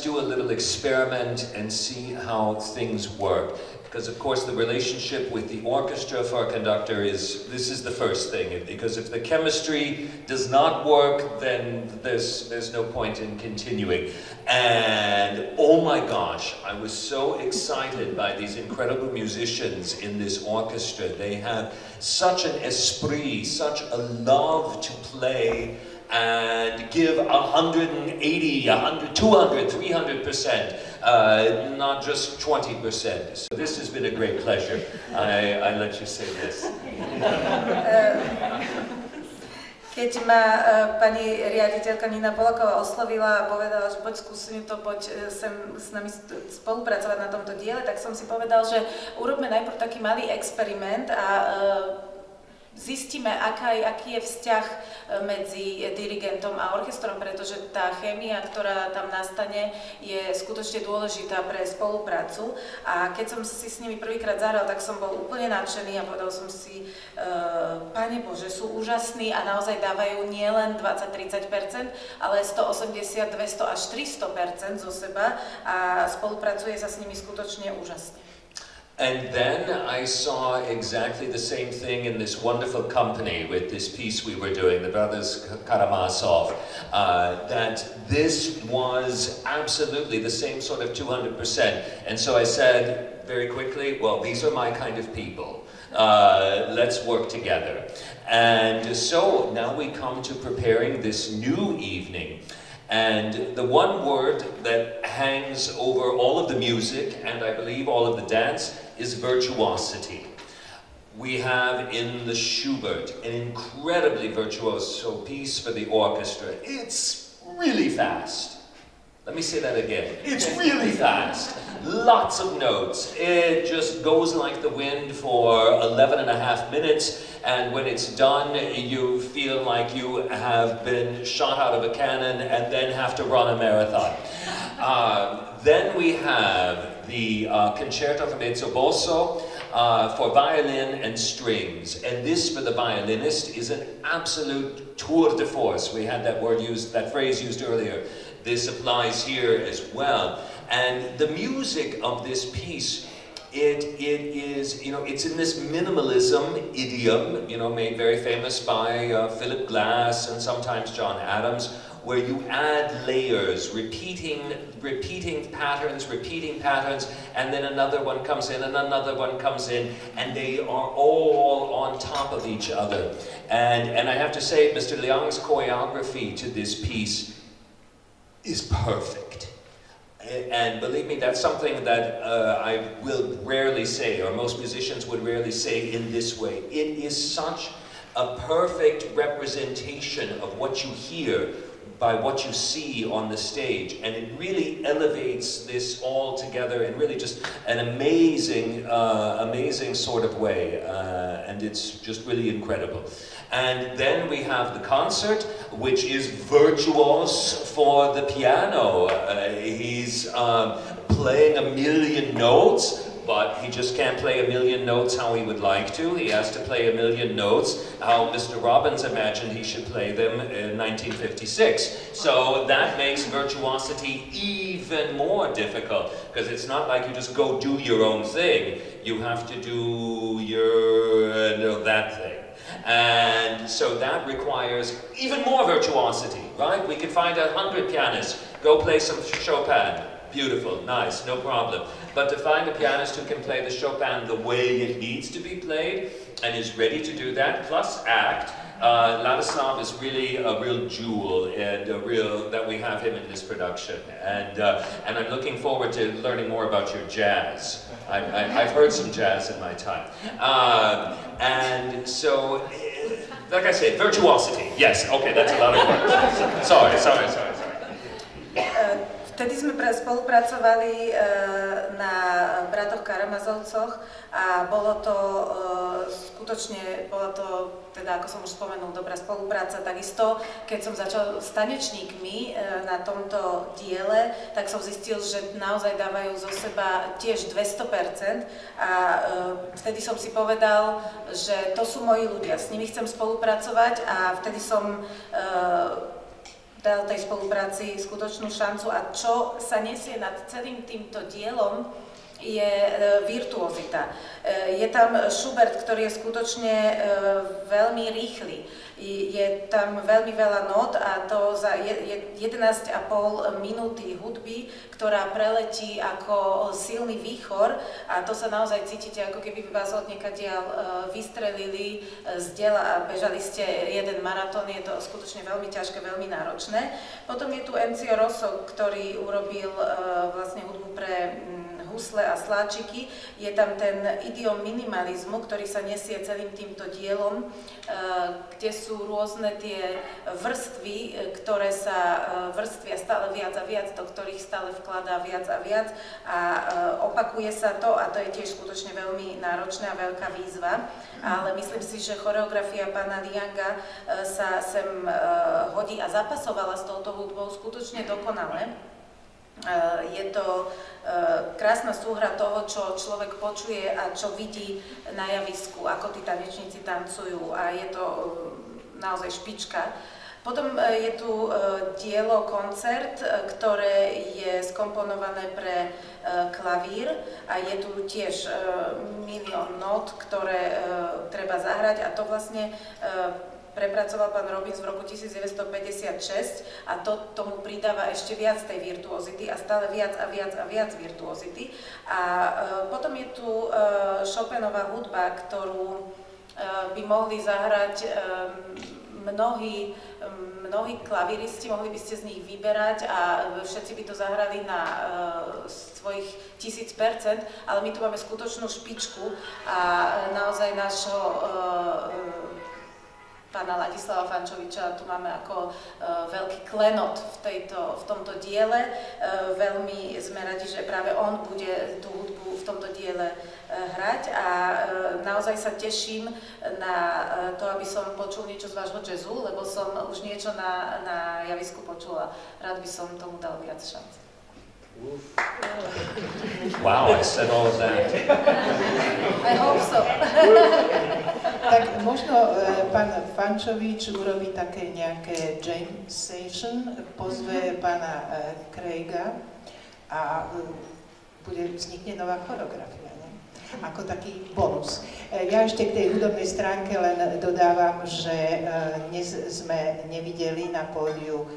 do a little experiment and see how things work. Because of course the relationship with the orchestra for a conductor this is the first thing. Because if the chemistry does not work, then there's no point in continuing. And oh my gosh, I was so excited by these incredible musicians in this orchestra. They have such an esprit, such a love to play and give 180, 100, 200, 300%, not just 20%. So this has been a great pleasure. I let you say this. Keď ma pani riaditeľka Nina Polaková oslovila a povedala, že poď skúsim to, poď sem s nami spolupracovať na tomto diele, tak som si povedal, že urobme najprv taký malý experiment a zistíme, aký je vzťah medzi dirigentom a orchestrom, pretože tá chémia, ktorá tam nastane, je skutočne dôležitá pre spoluprácu. A keď som si s nimi prvýkrát zahral, tak som bol úplne nadšený a povedal som si, Pane Bože, sú úžasní a naozaj dávajú nielen 20-30%, ale 180, 200 až 300% zo seba a spolupracuje sa s nimi skutočne úžasne. And then I saw exactly the same thing in this wonderful company with this piece we were doing, the brothers Karamazov, that this was absolutely the same sort of 200%. And so I said very quickly, well, these are my kind of people. Let's work together. And so now we come to preparing this new evening. And the one word that hangs over all of the music, and I believe all of the dance, is virtuosity. We have in the Schubert an incredibly virtuoso piece for the orchestra. It's really fast. Let me say that again. It's really fast. Lots of notes. It just goes like the wind for 11.5 minutes. And when it's done, you feel like you have been shot out of a cannon and then have to run a marathon. Then we have the Concerto for Mezzo Basso for violin and strings. And this, for the violinist, is an absolute tour de force. We had that phrase used earlier. This applies here as well. And the music of this piece, it is, it's in this minimalism idiom, made very famous by Philip Glass and sometimes John Adams, where you add layers, repeating patterns, and then another one comes in, and another one comes in, and they are all on top of each other. And I have to say, Mr. Liang's choreography to this piece is perfect. And believe me, that's something that I will rarely say, or most musicians would rarely say in this way. It is such a perfect representation of what you hear by what you see on the stage, and it really elevates this all together in really just an amazing sort of way, and it's just really incredible. And then we have the concert, which is virtuose for the piano. He's playing a million notes, but he just can't play a million notes how he would like to. He has to play a million notes how Mr. Robbins imagined he should play them in 1956. So that makes virtuosity even more difficult, because it's not like you just go do your own thing. You have to do that thing. And so that requires even more virtuosity, right? We could find 100 pianists, go play some Chopin. Beautiful, nice, no problem. But to find a pianist who can play the Chopin the way it needs to be played and is ready to do that, plus act, Ladislav is really a real jewel and a real that we have him in this production. And I'm looking forward to learning more about your jazz. I've heard some jazz in my time. And so, like I said, virtuosity. Yes, okay, that's a lot of words. Sorry. Vtedy sme spolupracovali na bratoch Karamazovcoch a bolo to teda, ako som už spomenul, dobrá spolupráca. Takisto, keď som začal s tanečníkmi na tomto diele, tak som zistil, že naozaj dávajú zo seba tiež 200% a vtedy som si povedal, že to sú moji ľudia, s nimi chcem spolupracovať a vtedy som dal tej spolupráci skutočnú šancu a čo sa nesie nad celým týmto dielom je virtuozita. Je tam Schubert, ktorý je skutočne veľmi rýchly. Je tam veľmi veľa nót a to za 11,5 minúty hudby, ktorá preletí ako silný výchor a to sa naozaj cítite, ako keby vás odniekadiaľ vystrelili z diela a bežali ste jeden maratón. Je to skutočne veľmi ťažké, veľmi náročné. Potom je tu Enzio Rosso, ktorý urobil vlastne hudbu pre husle a sláčiky. Je tam ten idiom minimalizmu, ktorý sa nesie celým týmto dielom, kde sú rôzne tie vrstvy, ktoré sa vrstvia stále viac a viac, do ktorých stále vkladá viac a viac a opakuje sa to a to je tiež skutočne veľmi náročná a veľká výzva. Ale myslím si, že choreografia pána Lianga sa sem hodí a zapasovala s touto hudbou skutočne dokonale. Je to krásna súhra toho, čo človek počuje a čo vidí na javisku, ako tí tanečníci tancujú a je to naozaj špička. Potom je tu dielo koncert, ktoré je skomponované pre klavír a je tu tiež milión nót, ktoré treba zahrať a to vlastne prepracoval pán Robbins v roku 1956 a to tomu pridáva ešte viac tej virtuozity a stále viac a viac a viac virtuozity. A potom je tu Chopinova hudba, ktorú by mohli zahrať mnohí klavíristi, mohli by ste z nich vyberať a všetci by to zahrali na svojich 1000%, ale my tu máme skutočnú špičku a naozaj nášho pána Ladislava Fančoviča tu máme ako veľký klenot v tomto diele. Veľmi sme radi, že práve on bude tú hudbu v tomto diele hrať a naozaj sa teším na to, aby som počul niečo z vášho jazzu, lebo som už niečo na javisku počula. Rád by som tomu dal viac šanc. Wow, I said all of that. I hope so. Tak možno pán Fančovič urobí také nejaké jam session, pozve pána Craiga a vznikne nová choreografia, ne? Ako taký bonus. Ja ešte k tej hudobnej stránke len dodávam, že dnes sme nevideli na pódiu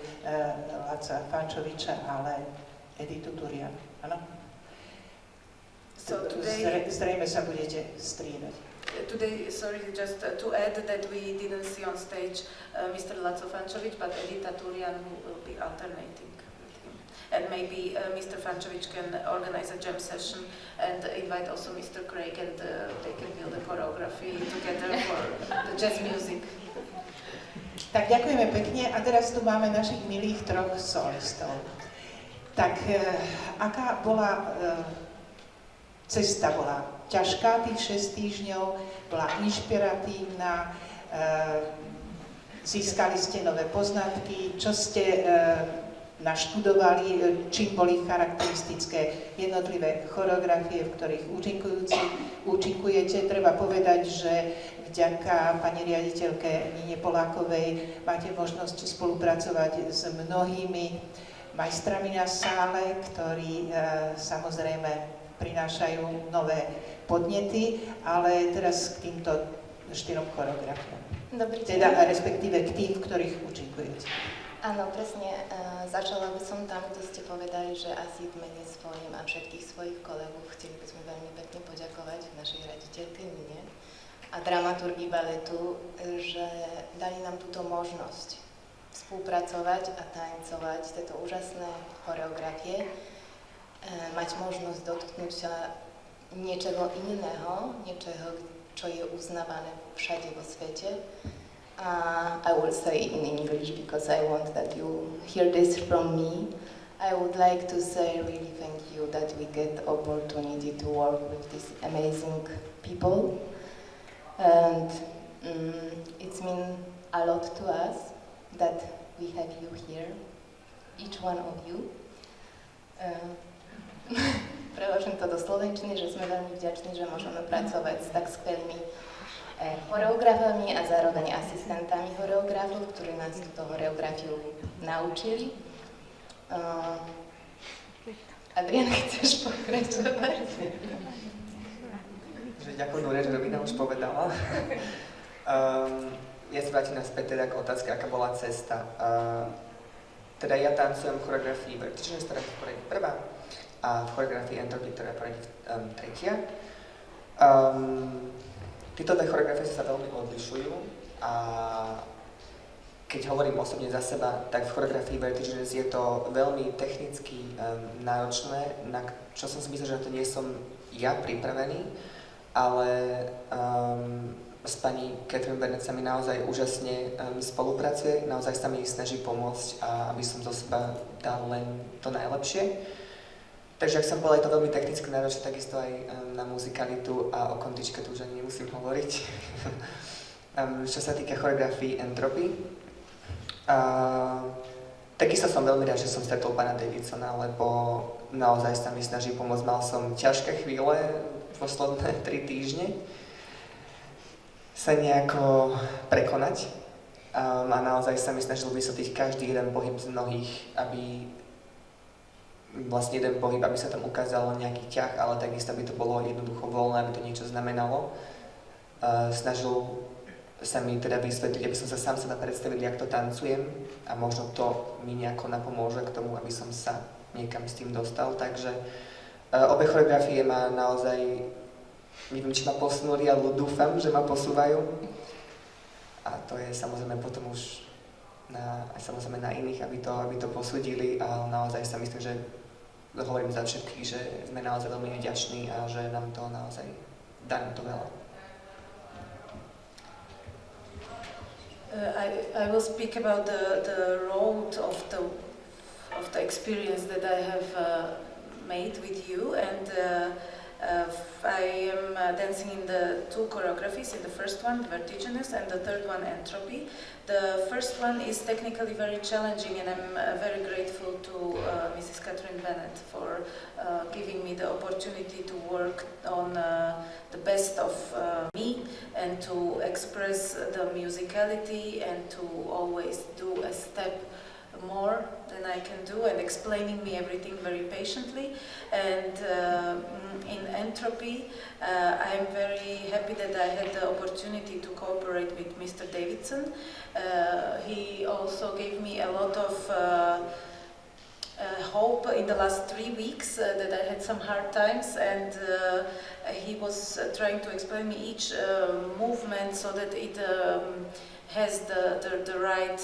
Laca Fančoviča, ale Editu Turian, áno? So today, zrejme sa budete striedať. Today, sorry, just to add that we didn't see on stage Mr. Laco Fančovič, but Edita Turian who will be alternating with him. And maybe Mr. Fančovič can organize a jam session and invite also Mr. Craig and they can build a choreography together for the jazz music. Tak ďakujeme pekne a teraz tu máme našich milých troch solistov. Tak aká bola cesta? Bola ťažká tých 6 týždňov, bola inšpiratívna, získali ste nové poznatky, čo ste naštudovali, čím boli charakteristické jednotlivé choreografie, v ktorých účinkujete. Treba povedať, že vďaka pani riaditeľke Nine Polákovej máte možnosť spolupracovať s mnohými majstrami na sále, ktorí samozrejme prinášajú nové podnety, ale teraz k týmto 4 choreografiám. Dobrý deň. Teda respektíve k tým, v ktorých účinkujete. Áno, presne. Začala by som tam, kde ste povedali, že asi v mene svojim a všetkých svojich kolegov chceli by sme veľmi pekne poďakovať našej riaditeľke Nine a dramaturgii baletu, že dali nám túto možnosť spolupracovať a tancovať tieto úžasné choreografie, mať možnosť dotknúť sa niečoho iného, niečoho, čo je uznávané všade vo svete. I will say in English because I want that you hear this from me. I would like to say really thank you that we get the opportunity to work with these amazing people. And it's mean a lot to us that we have you here, each one of you. Preložím to do slovenčiny, že sme veľmi vďační, že môžeme pracovať s tak skvelými choreografami a zároveň asistentami choreografov, ktorí nás túto choreografiu naučili. Adrián, chceš pokračovať? Ďakujem, Núria, že Robina už povedala. Ja sa vrátim naspäť teda k otázke, aká bola cesta. Teda ja tancujem v choreografii Večer, ktorá je v poradí prvá, a v choreografii Entropy, ktorá je v poradí tretia. Tieto dve choreografie sa veľmi odlišujú a keď hovorím osobne za seba, tak v choreografii Vertiges je to veľmi technicky náročné, na čo som si myslel, že to nie som ja pripravený, ale s pani Catherine Bennett sa mi naozaj úžasne spolupracuje, naozaj sa mi snaží pomôcť, aby som zo seba dal len to najlepšie. Takže ak som povedala, je to veľmi technicky náročné, takisto aj na muzikalitu a o kontičke tu už ani nemusím hovoriť. Čo sa týka choreografii Entropy, takisto som veľmi rád, že som stretol pána Davidsona, lebo naozaj sa mi snaží pomôcť. Mal som ťažké chvíle, posledné 3 týždne, sa nejako prekonať a naozaj sa mi snažil vysvetliť každý jeden pohyb z mnohých, aby vlastne jeden pohyb, aby sa tam ukázalo nejaký ťah, ale takisto by to bolo jednoducho voľné, aby to niečo znamenalo. Snažil sa mi teda vysvetliť, aby som sa sám seba predstavil, jak to tancujem a možno to mi nejako napomôže k tomu, aby som sa niekam s tým dostal. Takže obe choreografie ma naozaj, neviem, či ma posunuli, ale dúfam, že ma posúvajú. A to je samozrejme potom už samozrejme na iných, aby to posúdili, ale naozaj sa myslím, že hovorím za všetkých, že sme naozaj veľmi vďační a že nám to naozaj dá to veľa. I will speak about the road of the experience that I have made with you, and I am dancing in the 2 choreographies. In the first one, Vertiginous, and the third one, Entropy. The first one is technically very challenging, and I'm very grateful to Mrs. Catherine Bennett for giving me the opportunity to work on the best of me and to express the musicality and to always do a step more than I can do, and explaining me everything very patiently. And in Entropy, I am very happy that I had the opportunity to cooperate with Mr. Davidson. He also gave me a lot of hope in the last 3 weeks that I had some hard times, and he was trying to explain me each movement so that it has the right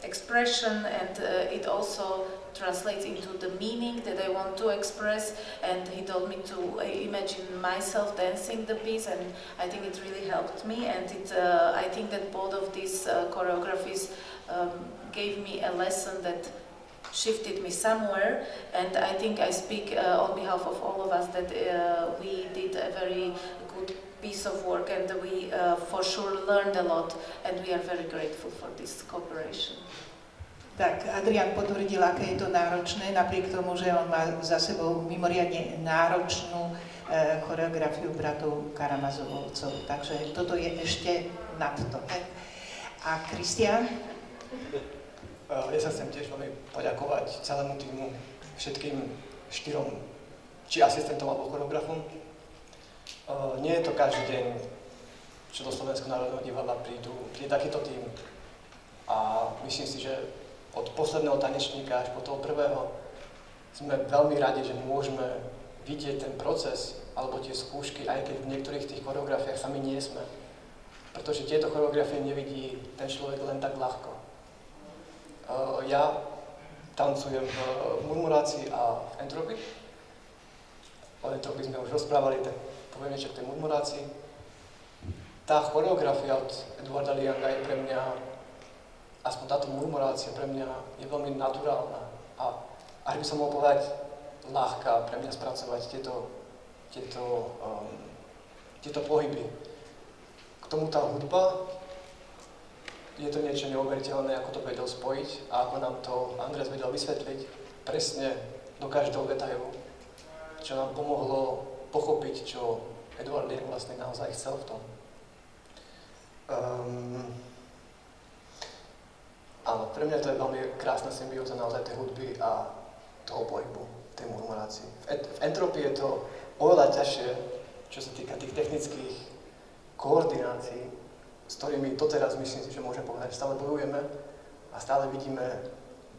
expression, and it also translates into the meaning that I want to express. And he told me to imagine myself dancing the piece, and I think it really helped me. And I think that both of these choreographies gave me a lesson that shifted me somewhere, and I think I speak on behalf of all of us that we did a very good piece of work, and we for sure learned a lot, and we are very grateful for this cooperation. Tak, Adrián potvrdil, aké je to náročné, napriek tomu, že on má za sebou mimoriadne náročnú choreografiu bratov Karamazovcov. Takže toto je ešte nad to. A Kristián? Ja sa chcem tiež veľmi poďakovať celému týmu, všetkým štyrom, či asistentom alebo choreografom. Nie je to každý deň, čo do Slovenského národného divadla príde takýto tím. A myslím si, že od posledného tanečníka až po toho prvého sme veľmi radi, že môžeme vidieť ten proces alebo tie skúšky, aj keď v niektorých tých choreografiách sami nie sme. Pretože tieto choreografie nevidí ten človek len tak ľahko. Ja tancujem v murmurácii a v entropii. O entropii sme už rozprávali, tak poviem niečo k tej murmurácii. Tá choreografia od Edwarda Lianga je pre mňa, aspoň táto murmurácia pre mňa je veľmi naturálna a až by som mohol povedať ľahká pre mňa spracovať tieto pohyby. K tomu tá hudba, je to niečo neuveriteľné, ako to vedel spojiť a ako nám to Andres vedel vysvetliť presne do každého detailu, čo nám pomohlo pochopiť, čo Edwaard Liang vlastne naozaj chcel v tom. Áno, pre mňa to je veľmi krásna symbióza naozaj tej hudby a toho pohybu, tej murmurácii. V entropii je to oveľa ťažšie, čo sa týka tých technických koordinácií, s ktorými doteraz myslím si, že môžem povedať, že stále bojujeme a stále vidíme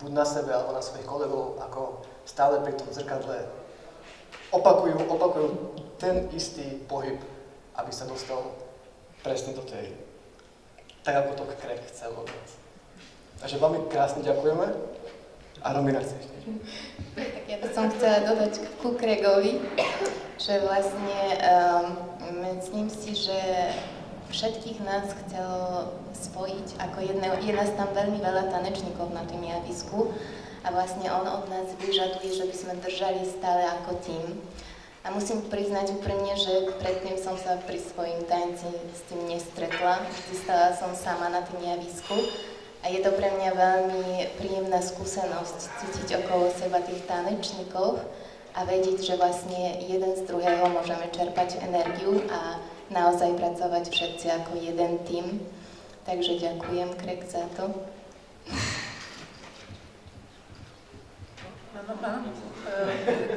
buď na sebe alebo na svojich kolegov, ako stále pri tom zrkadle opakujú ten istý pohyb, aby sa dostal presne do tej, tak ako to Craig chcel odniesť. Takže veľmi krásne ďakujeme a Romina chce ešte. Tak ja by som chcela dodať ku Craigovi, že vlastne myslím si, že všetkých nás chcelo spojiť, ako je nás tam veľmi veľa tanečníkov na tým javisku a vlastne on od nás vyžaduje, že by sme držali stále ako tím. A musím priznať úprimne, že predtým som sa pri svojím tanci s tým nestretla, vždy stala som sama na tým javisku a je to pre mňa veľmi príjemná skúsenosť cítiť okolo seba tých tanečníkov a vedieť, že vlastne jeden z druhého môžeme čerpať energiu a naozaj pracovať všetci ako jeden tím. Takže ďakujem, Craig, za to.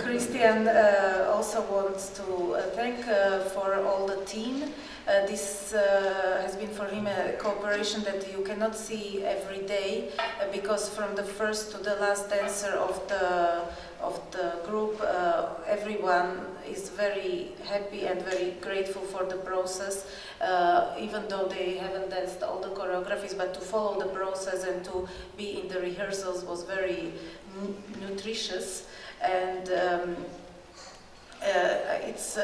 Christian also wants to thank for all the team. This has been for him a cooperation that you cannot see every day because from the first to the last dancer of the group, everyone is very happy and very grateful for the process, even though they haven't danced all the choreographies, but to follow the process and to be in the rehearsals was very nutritious, and it's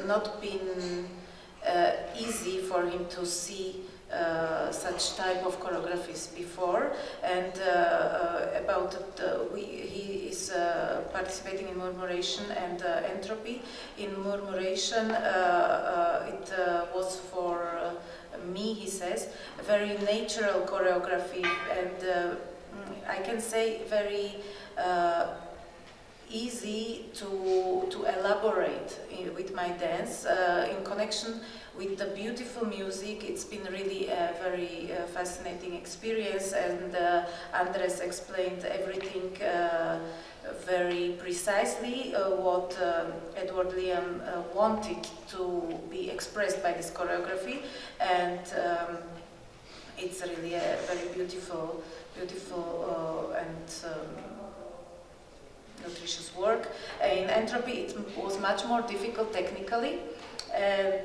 not been easy for him to see such type of choreographies before, and he is participating in murmuration and entropy. In murmuration, it was for me, he says, a very natural choreography, and I can say very easy to elaborate with my dance in connection with the beautiful music. It's been really a very fascinating experience, and Andres explained everything very precisely what Edwaard Liang wanted to be expressed by this choreography, and it's really a very beautiful and nutritious work. In entropy it was much more difficult technically, and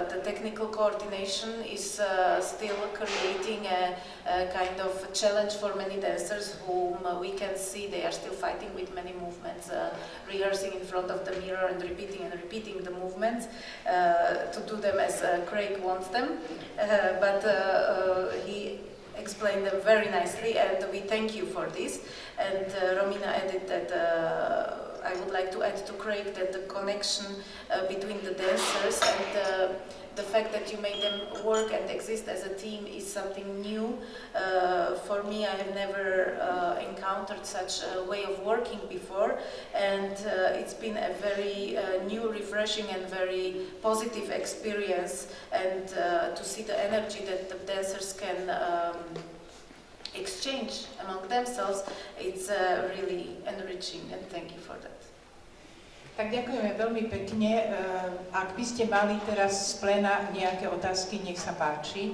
the technical coordination is still creating a kind of challenge for many dancers whom we can see they are still fighting with many movements, rehearsing in front of the mirror and repeating the movements to do them as Craig wants them, but he explained them very nicely, and we thank you for this. And Romina added that I would like to add to Craig that the connection between the dancers and the fact that you made them work and exist as a team is something new. For me, I have never encountered such a way of working before, and it's been a very new, refreshing and very positive experience, and to see the energy that the dancers can exchange among themselves, it's really enriching, and thank you for that. Tak ďakujeme veľmi pekne. Ak by ste mali teraz z pléna nejaké otázky, nech sa páči.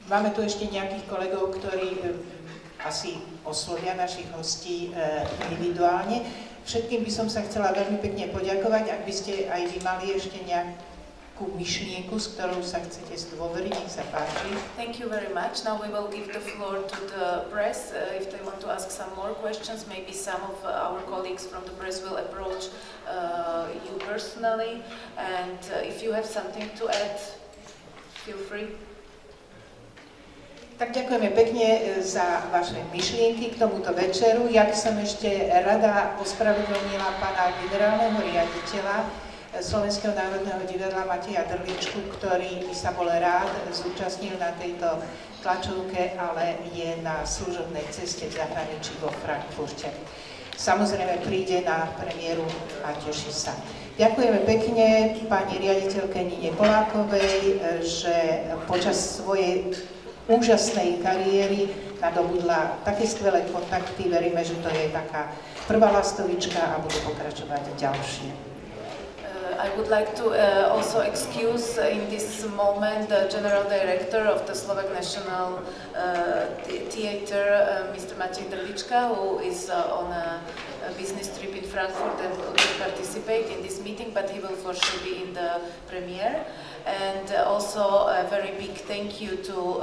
Máme tu ešte nejakých kolegov, ktorí asi oslovia našich hostí individuálne. Všetkým by som sa chcela veľmi pekne poďakovať. Ak by ste aj vy mali ešte nejakú myšlienku, s ktorou sa chcete zdôveriť, nech sa páči. Thank you very much. Now we will give the floor to the press. If they want to ask some more questions, maybe some of our colleagues from the press will approach you personally. And if you have something to add, feel free. Tak ďakujeme pekne za vaše myšlienky k tomuto večeru. Ja by som ešte rada ospravedlnila pána generálneho riaditeľa Slovenského národného divadla Mateja Drličku, ktorý by sa bol rád zúčastnil na tejto tlačovke, ale je na služobnej ceste v zahraničí vo Frankfurte. Samozrejme príde na premiéru a teší sa. Ďakujeme pekne pani riaditeľke Nine Polákovej, že počas svojej úžasnej kariéry nadobudla také skvelé kontakty. Veríme, že to je taká prvá lastovička a budú pokračovať ďalšie. I would like to also excuse in this moment the General Director of the Slovak National Theatre, Mr. Matej Drlička, who is on a business trip in Frankfurt and will participate in this meeting, but he will for sure be in the premiere. And also a very big thank you to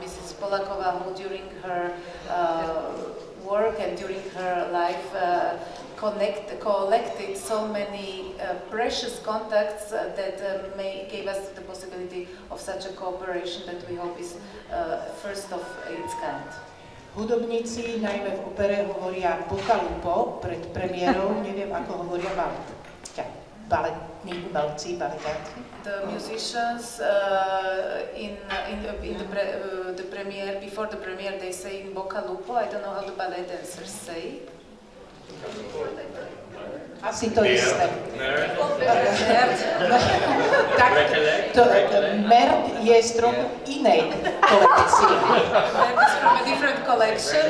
Mrs. Polakova, who during her work and during her life collected so many precious contacts that gave us the possibility of such a cooperation that we hope is first of its kind. Hudobníci najmä v opere hovoria pokalupo pred premiérou, neviem ako hovoria baletní umelci, baletáci. The musicians the premiere, before the premiere, they say in Bocalupo. I don't know how the ballet dancers say. Asi to isté. Tak, Mert je z trochu inej kolekcie. Mert is from a different collection.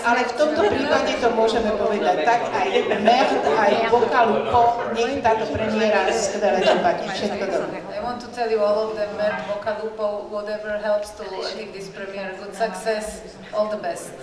Ale v tomto prípade to môžeme povedať tak, aj Mert, aj Bocalupo, nech táto premiéra skvele dopadne. Všetko dobré. I want to tell you all of them, Mert, Bocalupo, whatever helps to give this premiere good success, all the best.